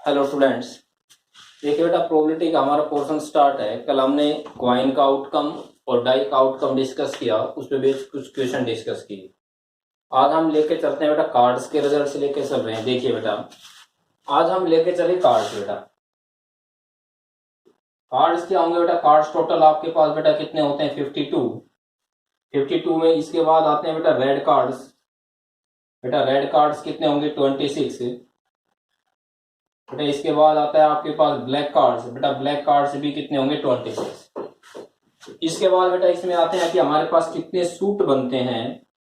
Hello students, देखिए बेटा probability का हमारा पोर्शन स्टार्ट है। कल हमने क्वाइन का आउटकम और डाई का आउटकम डिस्कस किया, उस पर बेस कुछ क्वेश्चन डिस्कस किए। आज हम लेके चलते हैं बेटा कार्ड्स के रिजल्ट से लेके चल रहे हैं। देखिए बेटा आज हम लेके चले कार्ड्स। बेटा कार्ड्स क्या होंगे बेटा? कार्ड्स टोटल आपके पास बेटा कितने होते हैं? 52 में इसके बाद आते हैं बेटा रेड कार्ड्स। बेटा रेड कार्ड्स कितने होंगे? 26। बेटा इसके बाद आता है आपके पास ब्लैक कार्ड्स। बेटा ब्लैक कार्ड्स भी कितने होंगे? 26। इसके बाद बेटा इसमें आते हैं कि हमारे पास कितने सूट बनते हैं।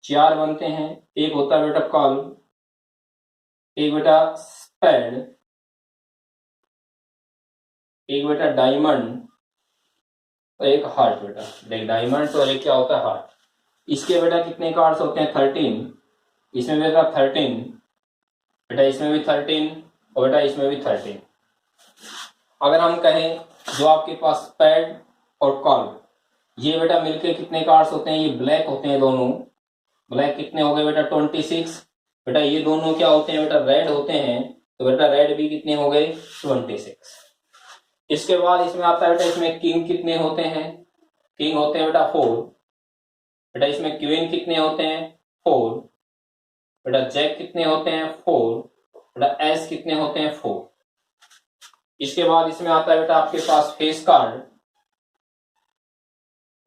4 बनते हैं। एक होता है बेटा कॉल, एक बेटा स्पेड, एक बेटा डायमंड और एक हार्ट। बेटा देख डायमंड और एक क्या होता है? हार्ट। इसके बेटा कितने कार्ड्स होते हैं? 13। इसमें बेटा 13, बेटा इसमें भी 13 और बेटा इसमें भी 13। अगर हम कहें जो आपके पास स्पेड और कॉल, ये बेटा मिलके कितने कार्ड्स होते हैं? ये ब्लैक होते हैं दोनों। ब्लैक कितने हो गए बेटा? 26। बेटा ये दोनों क्या होते हैं बेटा? रेड होते हैं, तो बेटा रेड भी कितने हो गए? 26। इसके बाद इसमें आता है बेटा इसमें किंग कितने होते हैं? किंग होते हैं बेटा 4। बेटा इसमें क्वीन कितने होते हैं? 4। बेटा जैक कितने होते हैं? 4। बेटा एस कितने होते हैं? 4। इसके बाद इसमें आता है बेटा आपके पास फेस कार्ड।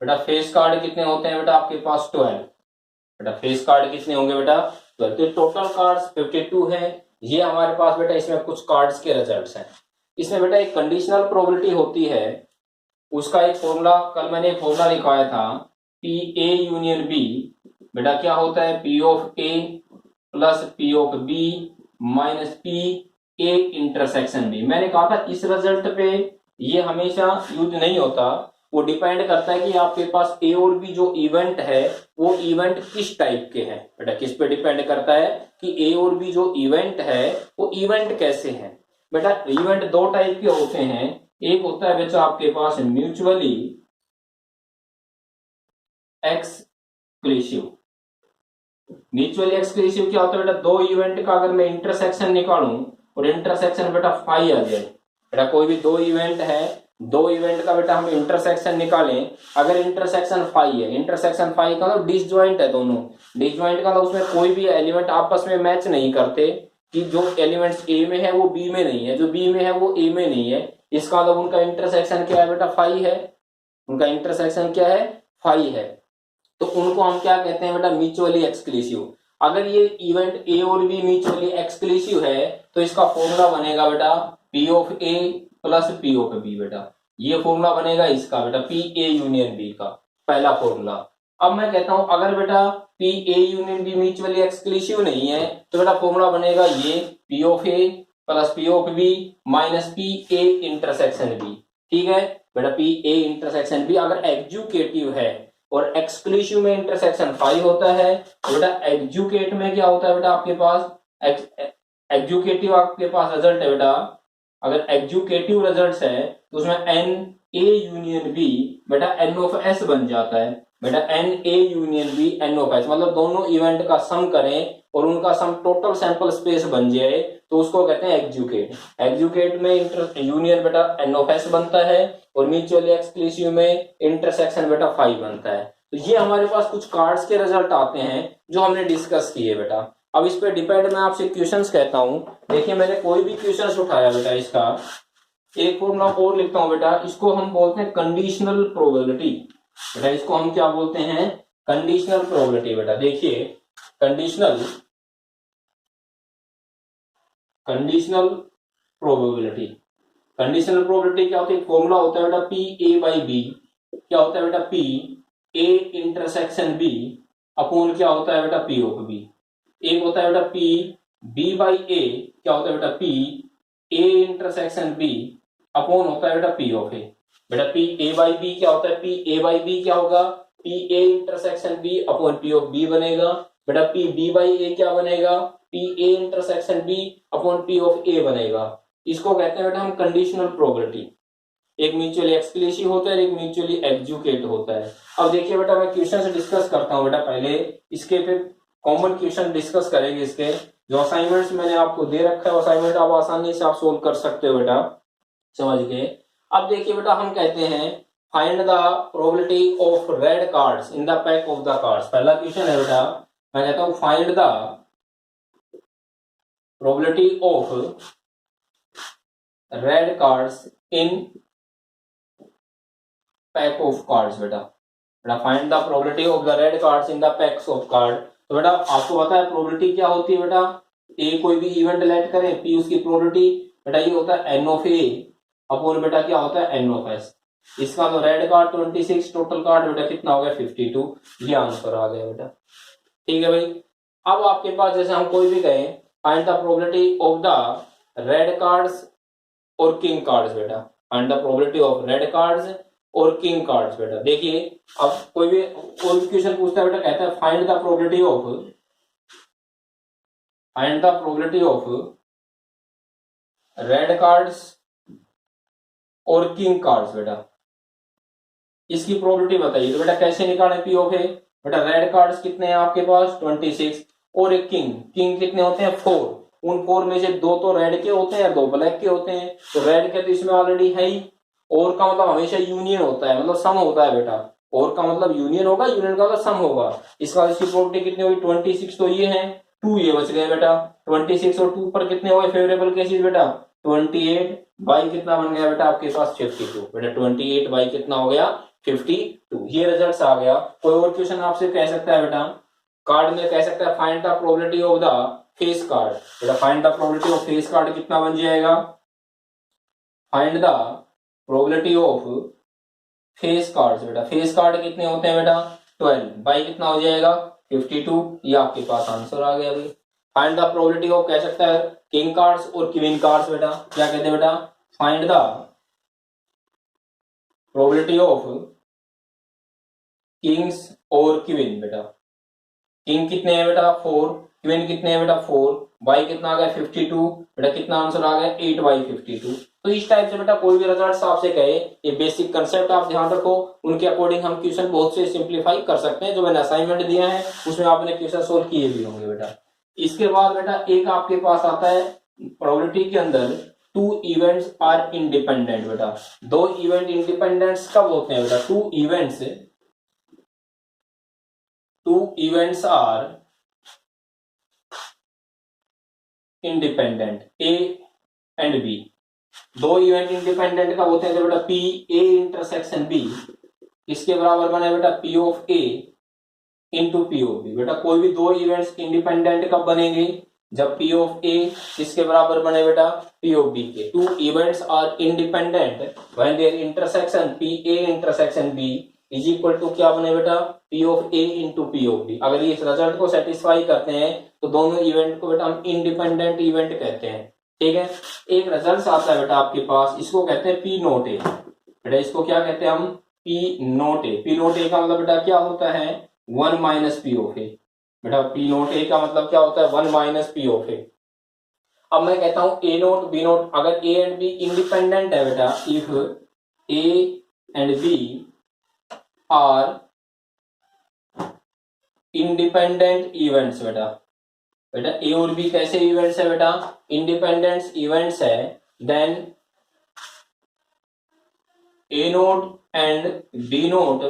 बेटा फेस कार्ड कितने होते हैं बेटा आपके पास? 12। बेटा फेस कार्ड कितने होंगे बेटा? 12। तो टोटल कार्ड्स 52 है। ये हमारे पास बेटा इसमें कुछ कार्ड्स के रिजल्ट्स हैं। इसमें बेटा एक कंडीशनल प्रोबेबिलिटी होती है, उसका एक फॉर्मूला कल मैंने एक फॉर्मूला लिखवाया था, पी ए यूनियन बी। बेटा क्या होता है? P of A plus P of B minus P A intersection B. मैंने कहा था इस रिजल्ट पे ये हमेशा यूज नहीं होता, वो डिपेंड करता है कि आपके पास ए और बी जो इवेंट है वो इवेंट किस टाइप के हैं। बेटा किस पे डिपेंड करता है कि ए और बी जो इवेंट है वो इवेंट कैसे हैं। बेटा इवेंट 2 टाइप के होते हैं। एक होता है बेटा आपके पास म्यूचुअली एक्सक्लूसिव। म्यूचुअली एक्सक्लूसिव क्या होता है बेटा? 2 इवेंट का अगर मैं इंटरसेक्शन निकालूं और इंटरसेक्शन बेटा 5 आ जाए। बेटा कोई भी 2 इवेंट है, 2 इवेंट का बेटा हम इंटरसेक्शन निकालें, अगर इंटरसेक्शन 5 है, इंटरसेक्शन 5 का मतलब डिसजॉइंट है दोनों। डिसजॉइंट का तो उसमें कोई भी एलिमेंट आपस में मैच नहीं करते, कि जो एलिमेंट्स ए में है वो बी में नहीं है, जो बी में है वो ए में नहीं है। इसका मतलब उनका इंटरसेक्शन क्या है बेटा? 5 है। उनका इंटरसेक्शन क्या है? 5 है। तो उनको हम क्या कहते हैं बेटा? Mutually exclusive. अगर ये इवेंट ए और बी म्यूचुअली एक्सक्लूसिव है तो इसका फॉर्मूला बनेगा बेटा P of A plus P of B. बेटा ये फॉर्मूला बनेगा इसका बेटा पी ए यूनियन बी का पहला फॉर्मूला। अब मैं कहता हूं अगर बेटा P A union B mutually exclusive नहीं है तो बेटा फॉर्मूला बनेगा ये P of A plus P of B minus P A intersection B. ठीक है बेटा, पी ए इंटरसेक्शन बी अगर एग्जीक्यूटिव है और एक्सक्लूसिव में इंटरसेक्शन 5 होता है, तो बेटा एग्जीक्यूट में क्या होता है बेटा आपके पास? एग्जीक्यूटिव आपके पास रिजल्ट है बेटा, अगर एग्जीक्यूटिव रिजल्ट्स है तो उसमें एन ए यूनियन बी बेटा एन ऑफ एस बन जाता है। बेटा n A union B n of S मतलब दोनों इवेंट का सम करें और उनका सम टोटल सैंपल स्पेस बन जाए तो उसको कहते हैं एग्जीक्यूट। एग्जीक्यूट में यूनियन बेटा एन ऑफ एस बनता है और म्यूचुअली एक्सक्लूसिव में इंटरसेक्शन बेटा 5 बनता है। तो ये हमारे पास कुछ कार्ड्स के रिजल्ट आते हैं जो हमने डिस्कस किए बेटा। अब इस पे डिपेंड मैं आपसे क्वेश्चंस कहता हूं। देखिए मैंने कोई भी क्वेश्चंस उठाया बेटा, इसका एक फॉर्मूला और लिखता हूं बेटा, इसको हम बोलते हैं कंडीशनल प्रोबेबिलिटी। बेटा इसको हम क्या बोलते हैं? Conditional probability. बेटा देखिए कंडीशनल प्रोबेबिलिटी, कंडीशनल प्रोबेबिलिटी क्या होती है? फॉर्मूला होता है बेटा पी ए बाई बी। क्या होता है बेटा? P A intersection B upon क्या होता है बेटा? P of B. एक होता है बेटा पी बी बाई ए, क्या होता है बेटा? P A intersection B upon होता है बेटा पी ऑफ ए। बेटा पी ए बाई बी क्या होता है? पी ए बाई बी क्या होगा? P A intersection B upon P of B बनेगा। बेटा पी बी बाई ए क्या बनेगा? P A intersection B upon P of A बनेगा। इसको कहते हैं बेटा हम कंडीशनल प्रोबेबिलिटी। एक म्यूचुअली एक्सक्लूसिव होता है, एक म्यूचुअली एग्जीक्यूट होता है। अब देखिए बेटा मैं क्वेश्चन से डिस्कस करता हूं बेटा, पहले इसके फिर कॉमन क्वेश्चन डिस्कस करेंगे इसके जो असाइनमेंट्स मैंने आपको दे रखा है असाइनमेंट आप आसानी से आप सोल्व कर सकते हो बेटा, समझ गए। अब देखिए बेटा हम कहते हैं find the probability of red cards in the pack of the cards. पहला क्वेश्चन है बेटा, मैं कहता हूं find the probability of red cards in pack of cards. बेटा find the probability of the red cards in the packs of card. तो बेटा आपको पता है प्रोबेबिलिटी क्या होती है बेटा, ए कोई भी इवेंट लेट करें, पी उसकी प्रोबेबिलिटी बेटा ये होता है एन ऑफ ए अपॉन बेटा क्या होता है एन ऑफ एस। इसका तो रेड कार्ड 26, टोटल कार्ड बेटा कितना हो गया 52, ये आंसर आ गया बेटा। ठीक है भाई। अब आपके पास जैसे हम कोई भी कहें find the probability of the red cards और किंग कार्ड्स। बेटा find the probability of red cards और किंग कार्ड्स। बेटा देखिए अब कोई भी क्वेश्चन पूछता है बेटा, कहता है find the probability of red cards और किंग कार्ड्स। बेटा इसकी प्रोबेबिलिटी बताइए। तो बेटा कैसे निकालें पी ऑफ ए। बेटा रेड कार्ड्स कितने हैं आपके पास 26 और एक किंग कितने होते हैं 4। उन 4 में से 2 तो रेड के होते हैं और 2 ब्लैक के होते हैं। तो रेड के तो इसमें ऑलरेडी है ही, और का मतलब हमेशा यूनियन होता है, मतलब सम होता है बेटा। और का मतलब यूनियन होगा, यूनियन का मतलब सम होगा। इसका इसकी प्रोबेबिलिटी कितनी होगी 26, तो ये है 2 ये बच गए बेटा। 26 और 2 पर कितने हुए फेवरेबल केसेस बेटा 28 बाई कितना बन गया बेटा आपके पास 52। बेटा 28 बाई कितना हो गया 52, ये रिजल्ट आ गया। कोई और क्वेश्चन आपसे कह सकता है बेटा, कार्ड में कह सकता है find the probability of the face card. बेटा find the probability of face card कितना बन जाएगा, find the probability of face cards. बेटा फेस कार्ड कितने होते हैं बेटा 12 बाई कितना हो जाएगा 52, ये आपके पास आंसर आ गया भाई। फाइंड द प्रोबेबिलिटी ऑफ कह सकता है किंग कार्ड्स और क्वीन कार्ड्स। बेटा क्या कहते हैं बेटा, find the probability of Kings और क्वीन। बेटा किंग कितने हैं बेटा 4, क्वीन कितने हैं बेटा 4, बाई कितना आ गया 52। बेटा कितना आंसर आ गया 8 बाई 52। तो इस टाइप से बेटा कोई भी रिजल्ट आपसे कहे, ये बेसिक कंसेप्ट आप ध्यान रखो, उनके अकॉर्डिंग हम क्वेश्चन बहुत से सिंप्लीफाई कर सकते हैं। जो मैंने असाइनमेंट दिया है उसमें आपने क्वेश्चन सोल्व किए भी होंगे बेटा। इसके बाद बेटा एक आपके पास आता है प्रोबेबिलिटी के अंदर 2 इवेंट्स आर इंडिपेंडेंट। बेटा 2 इवेंट इंडिपेंडेंट्स कब होते हैं बेटा, 2 events are independent A and B. 2 event independent कब होते हैं, तो बेटा पी ए इंटरसेक्शन बी इसके बराबर बने बेटा P of A into P of B. बेटा कोई भी 2 इवेंट्स इंडिपेंडेंट कब बनेंगे, जब पी ऑफ ए इसके बराबर बने बेटा पी ऑफ बी के। 2 events are independent when there intersection P A intersection B is equal to क्या बने बेटा P of A into P of B. अगर इस रिजल्ट को सेटिस्फाई करते हैं तो दोनों इवेंट को बेटा हम इंडिपेंडेंट इवेंट कहते हैं। ठीक है, एक रिजल्ट आता है बेटा आपके पास, इसको कहते हैं पी नोट ए। बेटा इसको क्या कहते हैं हम, पी नोट ए। पी नोट ए का मतलब बेटा क्या होता है 1 माइनस पी ऑफ ए। बेटा पी नोट ए का मतलब क्या होता है 1 माइनस पी ऑफ ए। अब मैं कहता हूं ए नोट बी नोट, अगर ए एंड बी इंडिपेंडेंट है बेटा, if A and B are independent events. बेटा बेटा ए और बी कैसे इवेंट्स है बेटा, इंडिपेंडेंट इवेंट्स है, then A not and B not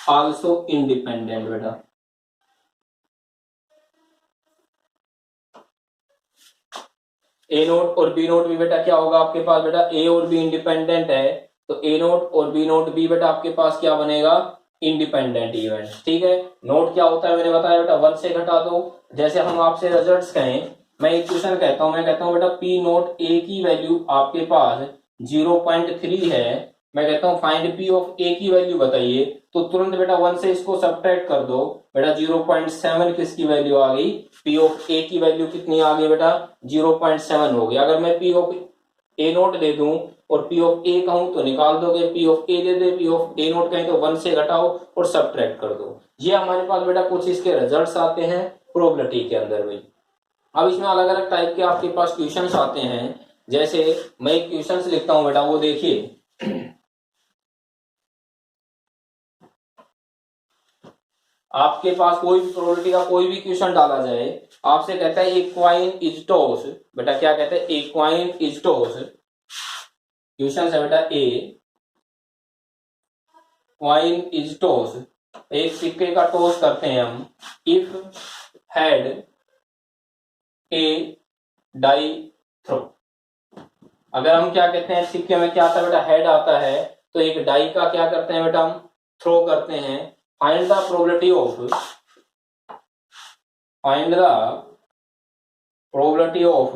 also independent. बेटा ए नोट और बी नोट भी बेटा क्या होगा आपके पास, बेटा ए और बी इंडिपेंडेंट है तो ए नोट और बी नोट भी बेटा आपके पास क्या बनेगा इंडिपेंडेंट इवेंट। ठीक है, नोट क्या होता है मैंने बताया बेटा 1 से घटा दो। जैसे हम आपसे रिजल्ट्स कहें, मैं एक क्वेश्चन कहता हूं, मैं कहता हूं बेटा पी नोट ए की वैल्यू आपके पास 0.3 है, मैं कहता हूं फाइंड पी ऑफ ए की वैल्यू बताइए, तो तुरंत बेटा 1 से इसको सब्ट्रैक्ट कर दो। बेटा 0.7 किसकी वैल्यू आ गई, पी ऑफ ए की वैल्यू कितनी आ गई बेटा 0.7 हो गई। अगर मैं पी ऑफ ए नोट दे दूं और पी ऑफ ए कहूं तो निकाल दोगे, P of A they they P of A note कहें तो 1 से घटाओ और सब्ट्रैक्ट कर दो। ये हमारे पास बेटा कुछ इसके रिजल्ट्स आते हैं प्रोबेबिलिटी के अंदर भाई। अब इसमें अलग अलग टाइप के आपके पास क्वेश्चंस आते हैं। जैसे मैं एक क्वेश्चंस लिखता हूं बेटा, वो देखिए आपके पास कोई भी प्रोबेबिलिटी का कोई भी क्वेश्चन डाला जाए, आपसे कहता है ए क्वाइन इज टॉस, बेटा क्या कहते हैं, ए क्वाइन इज टॉस, क्वेश्चन है बेटा ए क्वाइन इज टॉस, एक सिक्के का टॉस करते हैं हम, if had a die throw, अगर हम क्या कहते हैं सिक्के में क्या आता है बेटा, हेड आता है, तो एक डाई का क्या करते हैं बेटा, हम थ्रो करते हैं। Find the probability of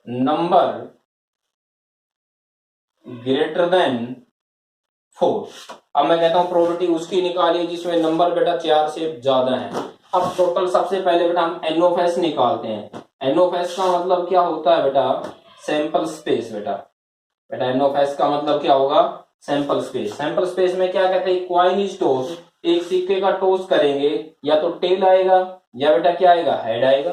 number greater than 4। अब मैं कहता हूं प्रोबेबिलिटी उसकी निकालिए जिसमें नंबर बेटा 4 से ज्यादा है। अब टोटल सबसे पहले बेटा हम एन ऑफ एस निकालते हैं। एन ऑफ एस का मतलब क्या होता है बेटा, सैंपल स्पेस। बेटा एन ऑफ एस का मतलब क्या होगा, सैंपल स्पेस। सैंपल स्पेस में क्या कहते हैं, क्वाइन इज टॉस, एक सिक्के का टॉस करेंगे, या तो टेल आएगा या बेटा क्या आएगा, हेड आएगा।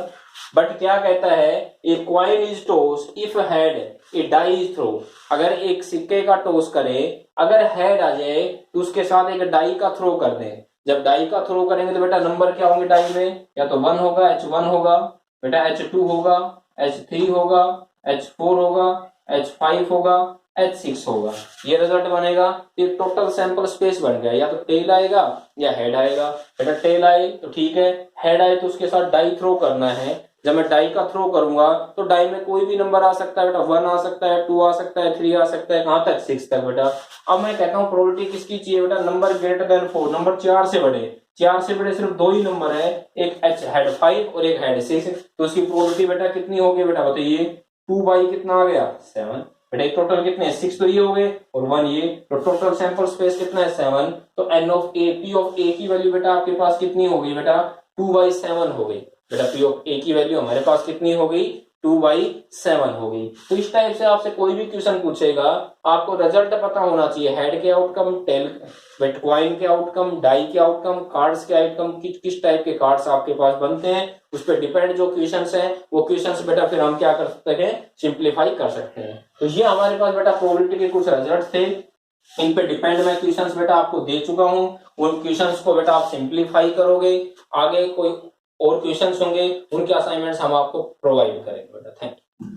बट क्या कहता है, a coin is toss if head a die is throw, अगर एक सिक्के का टॉस करे, अगर हेड आ जाए तो उसके साथ एक डाई का थ्रो कर दें। जब डाई का थ्रो करेंगे तो बेटा नंबर क्या होंगे डाई में, या तो 1 होगा, H1 होगा, बेटा H2 होगा, H3 होगा, H4 होगा, H5 होगा, H6 होगा। ये रिजल्ट बनेगा। ये टोटल सैंपल स्पेस बन गया। या तो टेल आएगा या हेड आएगा। बेटा टेल आए तो ठीक है, हेड आए तो उसके साथ डाई थ्रो करना है। जब मैं डाई का थ्रो करूंगा तो डाई में कोई भी नंबर आ सकता है बेटा, 1 आ सकता है, 2 आ सकता है, 3 आ सकता है, कहां तक, 6 तक बेटा। अब मैं कहता हूं प्रोबेबिलिटी किसकी चाहिए बेटा, नंबर ग्रेटर देन 4, नंबर 4 से बड़े। 4 से बड़े सिर्फ 2 ही नंबर है, एक H हेड 5 और एक हेड 6, तो उसकी प्रोबेबिलिटी बेटा कितनी होगी बेटा बताइए, 2 बाई कितना आ गया, 7। बेटा टोटल कितने हैं, 6 तो ये हो गए और 1 ये, तो टोटल सैंपल स्पेस कितना है, 7। तो N of A, P of A की वैल्यू बेटा आपके पास कितनी हो गई बेटा, 2/7 हो गई। बेटा पी ऑफ ए की वैल्यू हमारे पास कितनी हो गई, 2/7 हो गई। तो इस टाइप से आपसे कोई भी क्वेश्चन पूछेगा, आपको रिजल्ट पता होना चाहिए, हेड के आउटकम, टेल क्वाइन के आउटकम, डाई के आउटकम, कार्ड्स के आउटकम, किस टाइप के कार्ड्स आपके पास बनते हैं, उस पर डिपेंड जो क्वेश्चंस हैं वो क्वेश्चंस बेटा फिर हम क्या कर सकते हैं, सिंप्लीफाई कर सकते हैं। तो ये हमारे पास बेटा प्रोबेबिलिटी के कुछ रिजल्ट थे, इन पे डिपेंड मैं क्वेश्चंस बेटा आपको दे चुका हूं। उन क्वेश्चंस को बेटा आप सिंप्लीफाई करोगे, आगे कोई और क्वेश्चंस होंगे उनके असाइनमेंट्स हम आपको प्रोवाइड करेंगे बेटा। Thank you.